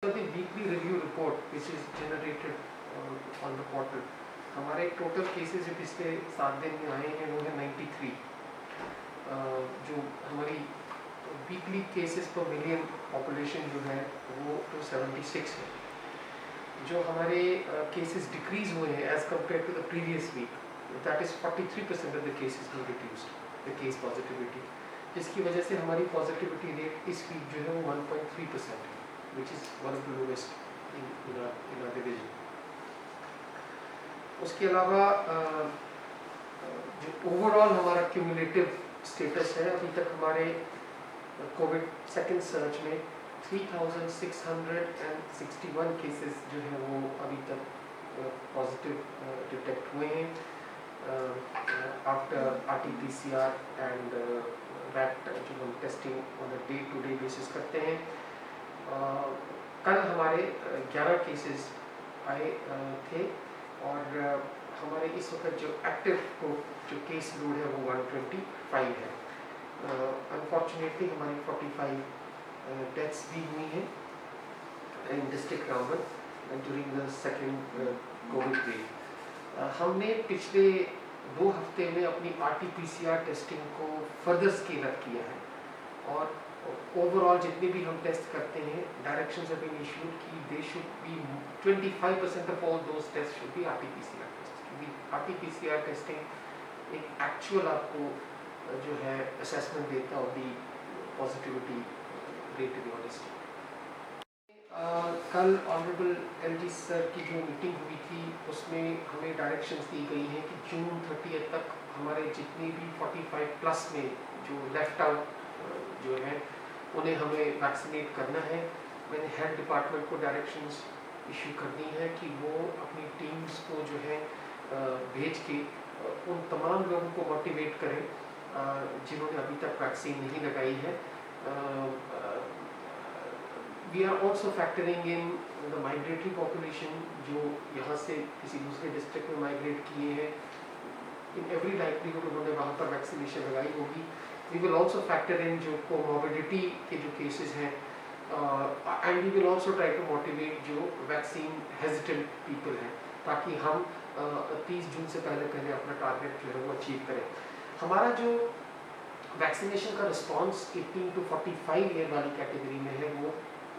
So the weekly review report which is generated on the portal, हमारे total cases जो पिछले 7 दिन में आए हैं वो है 93। जो हमारी वीकली केसेस पर मिलियन पॉपुलेशन जो है वो तो 76 है। जो हमारे केसेस डिक्रीज हुए हैं as compare to the previous week, that is 43% of the cases have reduced the case positivity, जिसकी वजह से हमारी पॉजिटिविटी रेट इस वीक जो है वो 1.3% है, which is one of the lowest in our division. उसके अलावा जो ओवरऑल हमारा क्यूमुलेटिव स्टेटस है, अभी तक हमारे कोविड सेकेंड सर्ज में 3661 केसेस जो है वो अभी तक पॉजिटिव डिटेक्ट हुए हैं आफ्टर RT-PCR एंड रैट जो हम testing on a day to day basis करते हैं। कल हमारे 11 केसेस आए थे और हमारे इस वक्त जो एक्टिव जो केस लोड है वो 125 है। अनफॉर्चुनेटली हमारी 45 डेथ्स भी हुई हैं in district Ramban during the second Covid wave. हमने पिछले 2 हफ्ते में अपनी RT-PCR टेस्टिंग को फर्दर स्केल अप किया है और ओवरऑल जितने भी हम टेस्ट करते हैं डायरेक्शंस हैव बीन इशूड कि they should be 25% of all those test should be RT-PCR test, क्योंकि RT-PCR टेस्टिंग एक एक्चुअल आपको जो है असेसमेंट देता है the positivity rate in your district. कल ऑनरेबल LG सर की जो मीटिंग हुई थी उसमें हमें डायरेक्शंस दी गई हैं कि जून 30 तक हमारे जितने भी 45 प्लस में जो लेफ्ट आउट जो है उन्हें हमें वैक्सीनेट करना है। मैंने हेल्थ डिपार्टमेंट को डायरेक्शंस इशू करनी है कि वो अपनी टीम्स को जो है भेज के उन तमाम लोगों को मोटिवेट करें जिन्होंने अभी तक वैक्सीन नहीं लगाई है। We are also factoring in the migratory population जो यहाँ से किसी दूसरे डिस्ट्रिक्ट में माइग्रेट किए हैं। इन एवरी लाइवलीहुड उन्होंने वहाँ पर वैक्सीनेशन लगाई होगी। We will also factor in जो comorbidity के जो cases हैं and we will also try to motivate जो vaccine hesitant people हैं ताकि हम 30 जून से पहले अपना टारगेट जो है वो अचीव करें। हमारा जो वैक्सीनेशन का रिस्पांस 18 to 45 ईयर वाली कैटेगरी में है वो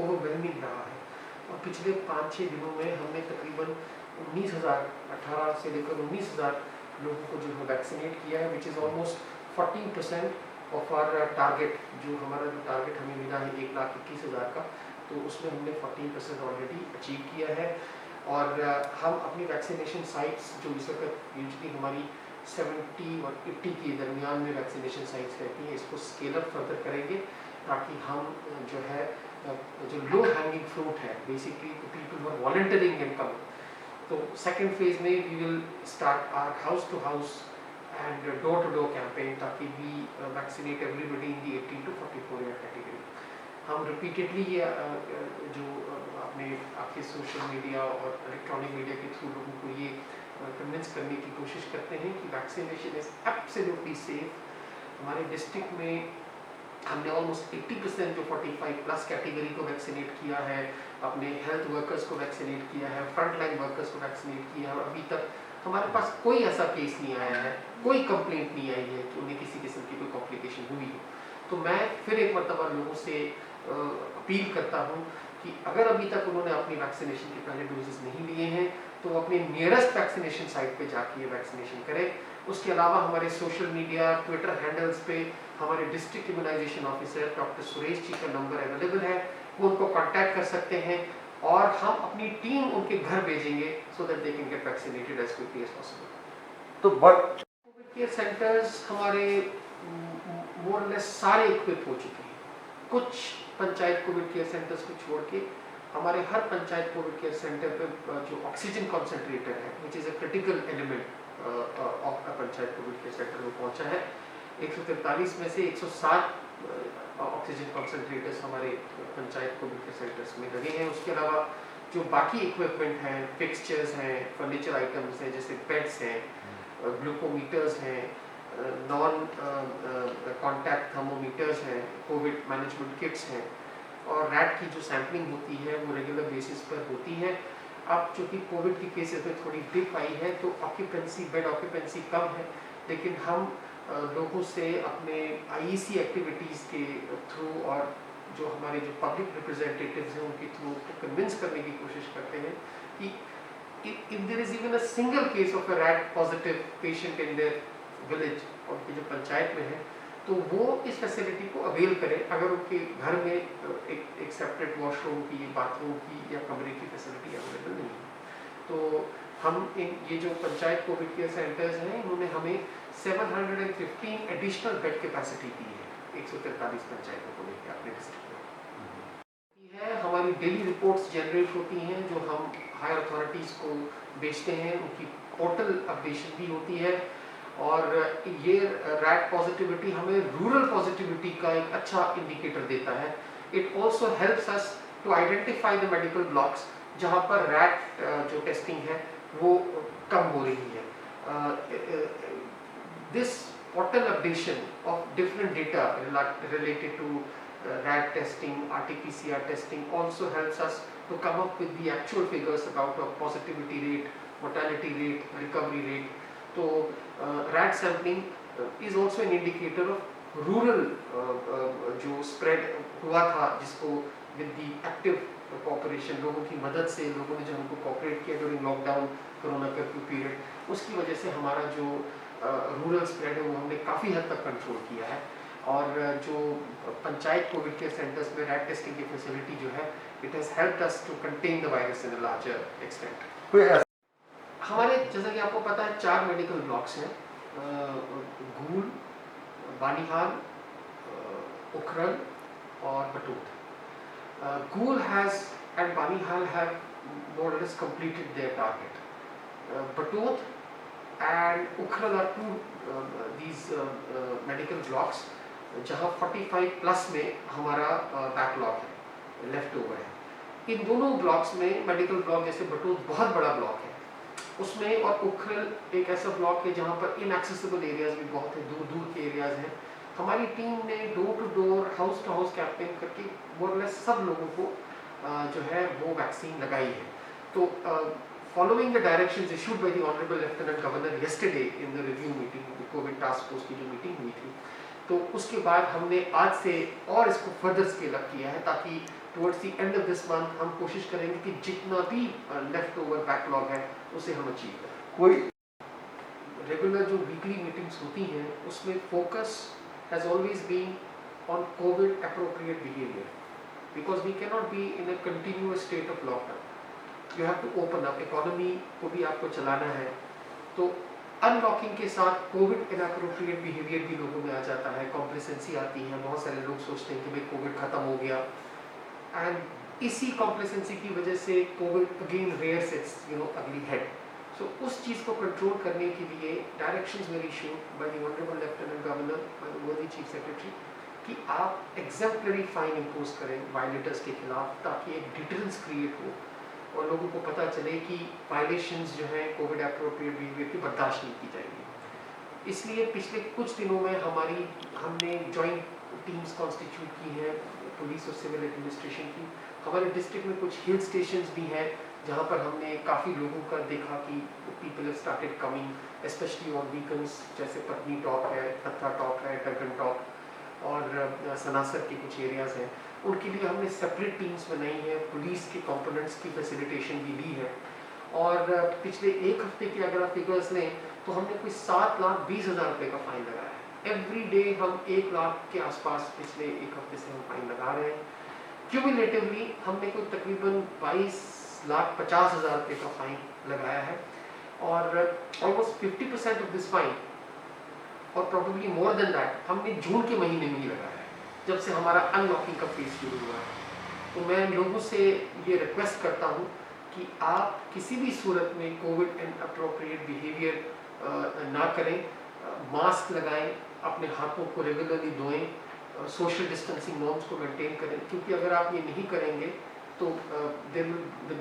ओवरवेलमिंग रहा है और पिछले 5-6 दिनों में हमने तकरीबन 18 से लेकर 19,000 लोगों को जो है वैक्सीनेट किया है, which is almost 14% of our target. जो हमारा जो टारगेट हमें मिला है 1,21,000 का, तो उसमें हमने 14% ऑलरेडी अचीव किया है। और हम अपनी वैक्सीनेशन साइट्स जो इस वक्त यूजली हमारी 70 और 80 के दरमियान में वैक्सीनेशन साइट्स रहती हैं, इसको स्केल अप फर्दर करेंगे ताकि हम जो है जो लो हैंगिंग फ्रूट है basically people who are volunteering in coming, तो सेकेंड फेज में we will start our house to house and door-to-door campaign ताकि we vaccinate everybody in the 18 to 44 year category। हम repeatedly ये जो आपने आपके social media और इलेक्ट्रॉनिक मीडिया के थ्रू लोगों को ये कन्विंस करने की कोशिश करते हैं कि वैक्सीनेशन इज एब्सोल्युटली सेफ। हमारे डिस्ट्रिक्ट में हमने ऑलमोस्ट 80% जो 45 प्लस कैटेगरी को वैक्सीनेट किया है, अपने हेल्थ वर्कर्स को वैक्सीनेट किया है, फ्रंट लाइन वर्कर्स को वैक्सीनेट किया है और अभी तक हमारे पास कोई ऐसा केस नहीं आया है, कोई कंप्लेंट नहीं आई है कि उन्हें किसी किस्म की कोई कॉम्प्लिकेशन हुई हो। तो मैं फिर एक मरतबा लोगों से अपील करता हूँ कि अगर अभी तक उन्होंने अपनी वैक्सीनेशन के पहले डोजेस नहीं लिए हैं तो अपने नियरेस्ट वैक्सीनेशन साइट पे जाके ये वैक्सीनेशन करें। उसके अलावा हमारे सोशल मीडिया ट्विटर हैंडल्स पे हमारे district immunisation officer doctor Suresh ji का नंबर अवेलेबल है, वो उनको कॉन्टैक्ट कर सकते हैं और हम अपनी टीम उनके घर भेजेंगे so that they can get vaccinated as quickly as possible. तो बट कोविड केयर सेंटर्स हमारे मोर और लेस सारे इक्विप हो चुके हैं। कुछ पंचायत कोविड केयर सेंटर्स को छोड़ के हमारे हर पंचायत कोविड केयर सेंटर पे जो ऑक्सीजन कॉन्सेंट्रेटर है which is a critical element of a panchayat covid care centre में पहुंचा है। 143 में से 107 ऑक्सीजन कॉन्सेंट्रेटर्स हमारे पंचायत कोविड केयर सेंटर्स में लगे हैं। उसके अलावा जो बाकी इक्विपमेंट हैं, फिक्सचर्स हैं, फर्नीचर आइटम्स हैं जैसे बेड्स हैं, ग्लूकोमीटर्स हैं, नॉन कॉन्टैक्ट थर्मोमीटर्स हैं, कोविड मैनेजमेंट किट्स हैं, और रैट की जो सैम्पलिंग होती है वो रेगुलर बेसिस पर होती है। अब चूँकि कोविड के केसेस में थोड़ी डिप आई है तो ऑक्यूपेंसी, बेड ऑक्यूपेंसी कम है, लेकिन हम लोगों से अपने आईईसी एक्टिविटीज़ के थ्रू और जो हमारे जो पब्लिक रिप्रेजेंटेटिव्स हैं उनके थ्रू कन्विंस करने की कोशिश करते हैं कि if there is even a single case of a rat positive patient in their village और उनकी जो पंचायत में है तो वो इस फैसिलिटी को अवेल करें अगर उनके घर में एक सेपरेट वॉशरूम की, बाथरूम की या कमरे की फैसिलिटी अवेलेबल नहीं है। तो हम ये जो पंचायत कोविड केयर सेंटर्स हैं इन्होंने हमें 715 एडिशनल बेड कैपेसिटी दी है 143 पंचायतों को लेकर अपने डिस्ट्रिक्ट में है। हमारी डेली रिपोर्ट्स जनरेट होती हैं जो हम हायर अथॉरिटीज़ को भेजते हैं, उनकी पोर्टल अपडेशन भी होती है और ये रैट पॉजिटिविटी हमें रूरल पॉजिटिविटी का एक अच्छा इंडिकेटर देता है। It also helps us to identify the medical blocks जहाँ पर रैट जो टेस्टिंग है वो कम हो रही है। This portal updation of different data related to rat testing, RT-PCR testing also helps us to come up with the actual figures about our positivity rate, mortality rate, recovery rate. So rat sampling is also an indicator of rural जो spread हुआ था जिसको with the active cooperation लोगों की मदद से लोगों ने जो हमको cooperate किया during lockdown, corona curfew period, उसकी वजह से हमारा जो रूरल स्प्रेड है वो हमने काफ़ी हद तक कंट्रोल किया है। और जो पंचायत कोविड केयर सेंटर्स में रैट टेस्टिंग की फैसिलिटी जो है it has helped us to contain the virus in a larger extent. हमारे जैसा कि आपको पता है 4 मेडिकल ब्लॉक्स हैं, घूल, बानीहाल, उखरल और Batote. Gool has and Banihal have more or less completed their target. Batoot and Ukhral are two these medical blocks जहाँ 45 plus में हमारा बैकलॉग है, लेफ्ट ओवर है। इन दोनों ब्लॉक्स में मेडिकल ब्लॉक जैसे बटूत बहुत बड़ा ब्लॉक है उसमें, और उखरल एक ऐसा ब्लॉक है जहाँ पर इनएक्सेसिबल एरियाज भी बहुत है, दूर दूर के एरियाज हैं। हमारी टीम ने door to door, house to house campaign करके मोर और लेस सब लोगों को जो है वो वैक्सीन लगाई है। तो following the directions issued by the Honorable Lieutenant Governor yesterday in the review meeting, the COVID task force की जो मीटिंग हुई थी, तो उसके बाद हमने आज से और इसको फर्दर स्केल अप किया है ताकि towards the end of this month हम कोशिश करेंगे कि जितना भी लेफ्ट ओवर बैकलॉग है उसे हम अचीव करें। कोई रेगुलर जो वीकली मीटिंग्स होती हैं उसमें focus has always been on covid appropriate behaviour because we can not be in a continuous state of lockdown. You have to open up, economy को भी आपको चलाना है, तो अनलॉकिंग के साथ कोविड इनएप्रोप्रिएट बिहेवियर भी लोगों में आ जाता है, कॉम्प्लेसेंसी आती है, बहुत सारे लोग सोचते हैं कि भाई कोविड खत्म हो गया, एंड इसी कॉम्प्लेसेंसी की वजह से covid again rears its ugly head. So उस चीज़ को कंट्रोल करने के लिए directions were issued by the honourable lieutenant governor, by the worthy chief secretary कि आप एग्जेम्पलरी फाइन इम्पोज करें वायलेटर्स के खिलाफ ताकि एक डिटरेंस क्रिएट हो और लोगों को पता चले कि वायलेशंस जो है कोविड एप्रोप्रिएट बिहेवियर की बर्दाश्त नहीं की जाएगी। इसलिए पिछले कुछ दिनों में हमने जॉइंट टीम्स कॉन्स्टिट्यूट की हैं, पुलिस और सिविल एडमिनिस्ट्रेशन की। हमारे डिस्ट्रिक्ट में कुछ हिल स्टेशंस भी हैं जहाँ पर हमने काफ़ी लोगों का देखा कि people have started coming, specially on weekends, जैसे पत्नी टॉप है, खत्ता टॉप है, डगन टॉप और सनासर के कुछ एरियाज़ हैं। उनके लिए हमने सेपरेट टीम्स बनाई है, पुलिस के कंपोनेंट्स की फैसिलिटेशन भी दी है। और पिछले एक हफ्ते की अगर आप फिगर्स लें तो हमने कोई 7,20,000 रुपये का फाइन लगाया है। एवरी डे हम 1 लाख के आसपास पिछले एक हफ्ते से हम फाइन लगा रहे हैं। क्यूमुलेटिवली हमने कोई तकरीबन 22,50,000 रुपये का फाइन लगाया है और ऑलमोस्ट 50% ऑफ दिस फाइन और प्रोबेबली मोर देन दैट हमने जून के महीने में ही लगाया है जब से हमारा अनलॉकिंग का फेज शुरू हुआ है। तो मैं लोगों से ये रिक्वेस्ट करता हूँ कि आप किसी भी सूरत में कोविड एंड अप्रोप्रिएट बिहेवियर ना करें, मास्क लगाएं, अपने हाथों को रेगुलरली धोएं, सोशल डिस्टेंसिंग नॉर्म्स को मेंटेन करें, क्योंकि अगर आप ये नहीं करेंगे तो the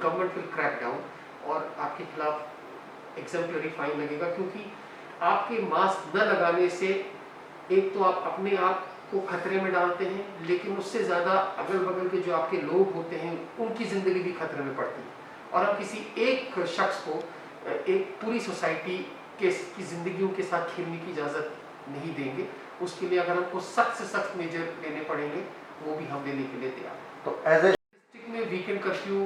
government will crack down और आपके खिलाफ एग्जेम्पलरी फाइन लगेगा। क्योंकि आपके मास्क न लगाने से एक तो आप अपने आप को खतरे में डालते हैं, लेकिन उससे ज़्यादा अगल बगल के जो आपके लोग होते हैं उनकी ज़िंदगी भी खतरे में पड़ती है। और हम किसी एक शख्स को एक पूरी सोसाइटी की ज़िंदगियों के साथ खेलने की इजाज़त नहीं देंगे। उसके लिए अगर हमको सख्त से सख्त मेजर लेने पड़ेंगे, वो भी हम लेने के लिए तैयार हैं। तो एज ए डिस्ट्रिक्ट में वीकेंड कर्फ्यू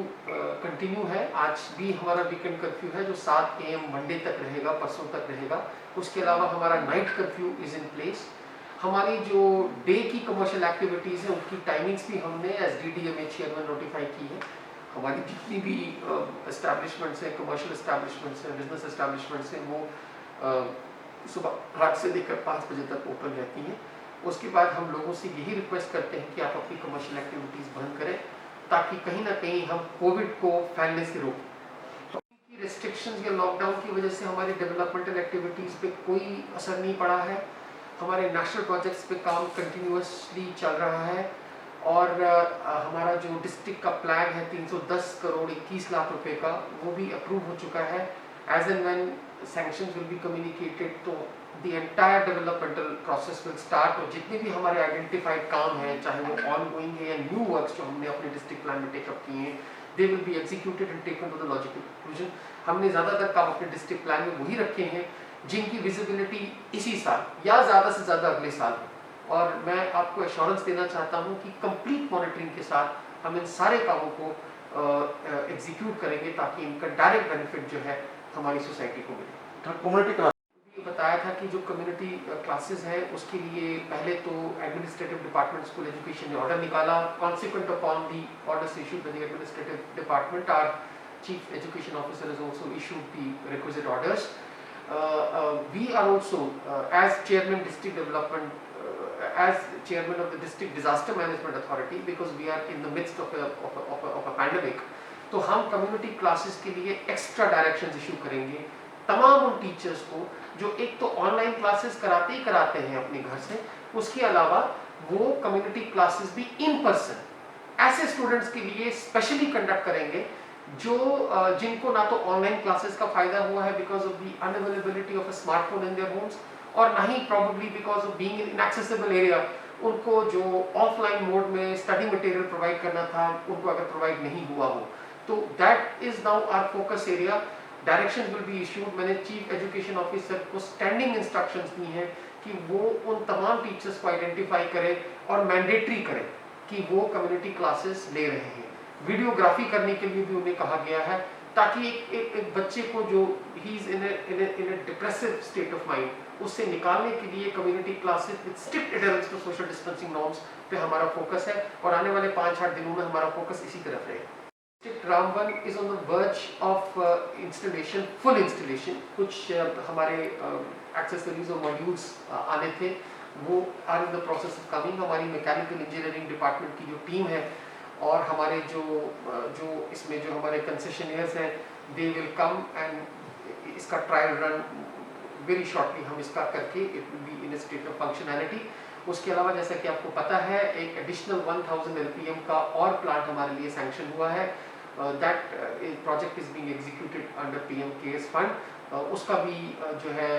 कंटिन्यू है। आज भी हमारा वीकेंड कर्फ्यू है जो 7 AM मंडे तक रहेगा, परसों तक रहेगा। उसके अलावा हमारा night curfew is in place. हमारी जो डे की कमर्शियल एक्टिविटीज़ हैं उनकी टाइमिंग्स भी हमने एज DDMA चेयरमैन नोटिफाई की है। हमारी जितनी भी एस्टैब्लिशमेंट्स हैं, कमर्शियल एस्टैब्लिशमेंट्स हैं, बिजनेस एस्टैब्लिशमेंट्स हैं, वो सुबह 8 से लेकर 5 बजे तक ओपन रहती हैं। उसके बाद हम लोगों से यही रिक्वेस्ट करते हैं कि आप अपनी कमर्शियल एक्टिविटीज़ बंद करें, ताकि कहीं ना कहीं हम कोविड को फैलने से रोकें। तो रिस्ट्रिक्शंस या लॉकडाउन की वजह से हमारी डेवलपमेंटल एक्टिविटीज़ पे कोई असर नहीं पड़ा है। हमारे नेशनल प्रोजेक्ट्स पे काम कंटिन्यूसली चल रहा है। और हमारा जो डिस्ट्रिक्ट का प्लान है 310 करोड़ 21 लाख रुपए का, वो भी अप्रूव हो चुका है। As and when sanctions will be communicated, तो the entire developmental process will start. और जितने भी हमारे आइडेंटिफाइड काम हैं, चाहे वो ऑन गोइंग है या न्यू वर्क्स जो हमने अपने डिस्ट्रिक्ट प्लान में टेकअप किए हैं, they will be executed and taken to the logical conclusion. हमने ज़्यादातर काम अपने डिस्ट्रिक्ट प्लान में वही रखे हैं जिनकी विजिबिलिटी इसी साल या ज़्यादा से ज़्यादा अगले साल है। और मैं आपको एश्योरेंस देना चाहता हूँ कि कंप्लीट मॉनिटरिंग के साथ हम इन सारे कामों को एग्जीक्यूट करेंगे, ताकि इनका डायरेक्ट बेनिफिट जो है हमारी सोसाइटी को मिले। कम्युनिटी क्लास बताया था कि जो कम्युनिटी क्लासेस है उसके लिए पहले तो एडमिनिस्ट्रेटिव डिपार्टमेंट स्कूल एजुकेशन ने ऑर्डर निकाला। Consequent upon the orders issued by the administrative department, our chief education officer has also issued the requisite orders. We are also as chairman district development, as chairman of the district disaster management authority, because we are in the midst of a pandemic, तो हम community classes के लिए extra directions issue करेंगे तमाम उन teachers को जो एक तो ऑनलाइन क्लासेस कराते ही कराते हैं अपने घर से, उसके अलावा वो कम्युनिटी क्लासेस भी इन पर्सन ऐसे स्टूडेंट्स के लिए स्पेशली कंडक्ट करेंगे जो जिनको ना तो ऑनलाइन क्लासेस का फायदा हुआ है because of the unavailability of a smartphone in their homes, और ना ही probably because of being in inaccessible area उनको जो ऑफलाइन मोड में स्टडी मटेरियल प्रोवाइड करना था उनको अगर प्रोवाइड नहीं हुआ हो, तो that is now our focus area. Directions will be issued. मैंने चीफ एजुकेशन ऑफिसर को स्टैंडिंग इंस्ट्रक्शंस दी हैं कि वो उन तमाम टीचर्स को आइडेंटिफाई करें और मैंडेटरी करें कि वो कम्युनिटी क्लासेस ले रहे हैं। वीडियोग्राफी करने के लिए भी उन्हें कहा गया है, ताकि एक बच्चे को जो he is in a depressive state of mind, उससे निकालने के लिए community classes with strict adherence to social distancing norms पे हमारा फोकस है। और आने वाले 5-8 दिनों में हमारा फोकस इसी तरफ रहेगा। District Ramban is on the verge of installation, full installation. कुछ हमारे एक्सेसरीज और मॉड्यूल्स आने थे, वो are in the process of coming. हमारी मैकेनिकल इंजीनियरिंग डिपार्टमेंट की जो टीम है और हमारे जो इसमें जो हमारे कंसेशनियर्स हैं, दे विल कम एंड इसका ट्रायल रन वेरी शॉर्टली हम इसका करके it will be in a state of functionality. उसके अलावा जैसा कि आपको पता है एक एडिशनल 1000 LPM का और प्लांट हमारे लिए सैंक्शन हुआ है। That project is being executed under PM CARES fund. उसका भी जो है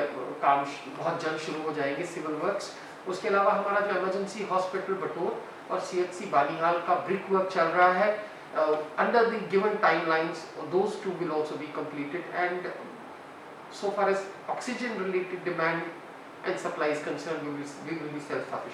काम बहुत जल्द शुरू हो जाएंगे, सिविल वर्क्स। उसके अलावा हमारा जो इमरजेंसी हॉस्पिटल बटोर और CHC बालीहाल का ब्रिक वर्क चल रहा है under the given timelines, those two will also be completed. And so far as oxygen related demand and supply is concerned, we will be self sufficient.